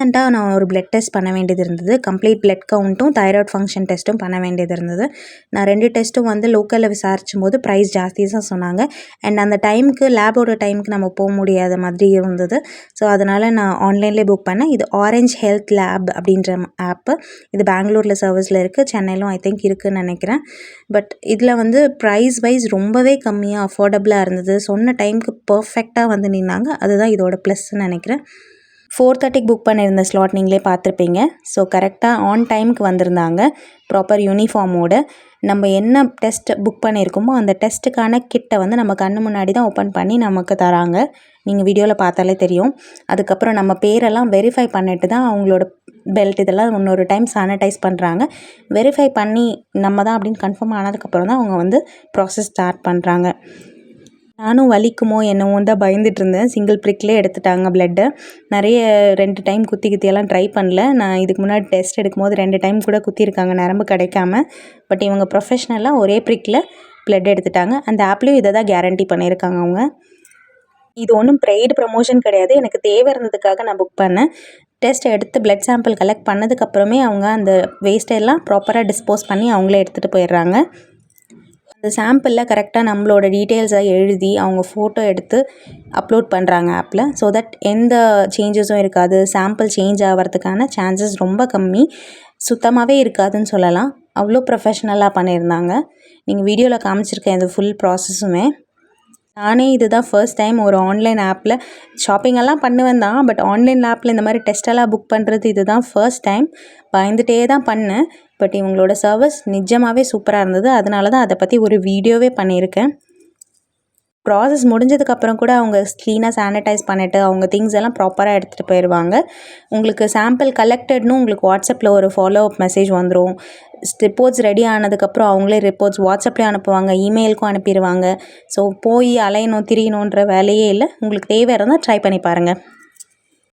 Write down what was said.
ரீசெண்டாக நான் ஒரு பிளட் டெஸ்ட் பண்ண வேண்டியது இருந்தது. கம்ப்ளீட் பிளட் கவுண்ட்டும் தைராய்டு ஃபங்க்ஷன் டெஸ்ட்டும் பண்ண வேண்டியது இருந்தது. நான் 2 டெஸ்ட்டும் வந்து லோக்கலில் விசாரிச்சும்போது ப்ரைஸ் ஜாஸ்தி தான் சொன்னாங்க. அண்ட் அந்த டைமுக்கு லேபோட டைமுக்கு நம்ம போக முடியாத மாதிரி இருந்தது. ஸோ அதனால் நான் ஆன்லைன்லேயே புக் பண்ணேன். இது ஆரஞ்ச் ஹெல்த் லேப் அப்படின்ற ஆப்பு. இது பெங்களூரில் சர்வீஸில் இருக்குது. சென்னையிலும் ஐ திங்க் இருக்குதுன்னு நினைக்கிறேன். பட் இதில் வந்து ப்ரைஸ் வைஸ் ரொம்பவே கம்மியாக அஃபோர்டபுளாக இருந்தது. சொன்ன டைமுக்கு பர்ஃபெக்டாக வந்து நின்னாங்க. அதுதான் இதோட ப்ளஸ்ன்னு நினைக்கிறேன். 4:30க்கு புக் பண்ணியிருந்த ஸ்லாட் நீங்களே பார்த்துருப்பீங்க. ஸோ கரெக்டாக ஆன் டைமுக்கு வந்திருந்தாங்க. ப்ராப்பர் யூனிஃபார்மோடு. நம்ம என்ன டெஸ்ட் புக் பண்ணியிருக்கோமோ அந்த டெஸ்ட்டுக்கான கிட்டை வந்து நம்ம கண்ணு முன்னாடி தான் ஓப்பன் பண்ணி நமக்கு தராங்க. நீங்கள் வீடியோவில் பார்த்தாலே தெரியும். அதுக்கப்புறம் நம்ம பேரெல்லாம் வெரிஃபை பண்ணிட்டு தான் அவங்களோட பெல்ட் இதெல்லாம் இன்னொரு டைம் சானிடைஸ் பண்ணுறாங்க. வெரிஃபை பண்ணி நம்ம தான் அப்படின்னு கன்ஃபார்ம் ஆனதுக்கப்புறம் தான் அவங்க வந்து ப்ராசஸ் ஸ்டார்ட் பண்ணுறாங்க. நானும் வலிக்குமோ என்னவோன்னு தான் பயந்துட்டு இருந்தேன். சிங்கிள் ப்ரிக்லேயே எடுத்துட்டாங்க பிளட்டு. நிறைய 2 டைம் குத்தியெல்லாம் ட்ரை பண்ணல. நான் இதுக்கு முன்னாடி டெஸ்ட் எடுக்கும்போது 2 டைம் கூட குத்திருக்காங்க நரம்பு கிடைக்காம. பட் இவங்க ப்ரொஃபஷ்னலாக ஒரே ப்ரிக்கில் பிளட் எடுத்துட்டாங்க. அந்த ஆப்லேயும் இதை தான் கேரண்டி பண்ணியிருக்காங்க அவங்க. இது ஒன்றும் பெய்டு ப்ரமோஷன் கிடையாது. எனக்கு தேவை இருந்ததுக்காக நான் புக் பண்ணேன். டெஸ்ட் எடுத்து பிளட் சாம்பிள் கலெக்ட் பண்ணதுக்கப்புறமே அவங்க அந்த வேஸ்ட்டெல்லாம் ப்ராப்பராக டிஸ்போஸ் பண்ணி அவங்களே எடுத்துகிட்டு போயிடுறாங்க. அந்த சாம்பிளில் கரெக்டாக நம்மளோட டீட்டெயில்ஸை எழுதி அவங்க ஃபோட்டோ எடுத்து அப்லோட் பண்ணுறாங்க ஆப்பில். ஸோ தட் எந்த சேஞ்சஸும் இருக்காது. சாம்பிள் சேஞ்ச் ஆகிறதுக்கான சான்சஸ் ரொம்ப கம்மி. சுத்தமாகவே இருக்காதுன்னு சொல்லலாம். அவ்வளோ ப்ரொஃபஷ்னலாக பண்ணியிருந்தாங்க. நீங்கள் வீடியோவில் காமிச்சிருக்கேன் இது ஃபுல் ப்ராசஸுமே. நானே இதுதான் ஃபர்ஸ்ட் டைம் ஒரு ஆன்லைன் ஆப்பில் ஷாப்பிங்கெல்லாம் பண்ணுவேன் தான். பட் ஆன்லைன் ஆப்பில் இந்த மாதிரி டெஸ்ட்டெல்லாம் புக் பண்ணுறது இதுதான் ஃபர்ஸ்ட் டைம். பயந்துகிட்டே தான் பண்ணேன். பட் இவங்களோட சர்வீஸ் நிஜமாகவே சூப்பராக இருந்தது. அதனால தான் அதை பற்றி ஒரு வீடியோவே பண்ணியிருக்கேன். ப்ராசஸ் முடிஞ்சதுக்கப்புறம் கூட அவங்க க்ளீனாக சானிடைஸ் பண்ணிவிட்டு அவங்க திங்ஸ் எல்லாம் ப்ராப்பராக எடுத்துகிட்டு போயிடுவாங்க. உங்களுக்கு சாம்பிள் கலெக்டட்னு உங்களுக்கு வாட்ஸ்அப்பில் ஒரு ஃபாலோ அப் மெசேஜ் வந்துடும். ரிப்போர்ட்ஸ் ரெடி ஆனதுக்கப்புறம் அவங்களே ரிப்போர்ட்ஸ் வாட்ஸ்அப்லேயே அனுப்புவாங்க, இமெயிலுக்கும் அனுப்பிடுவாங்க. ஸோ போய் அலையணும் திரியணுன்ற வேலையே இல்லை. உங்களுக்கு தேவை இருந்தால் ட்ரை பண்ணி பாருங்கள்.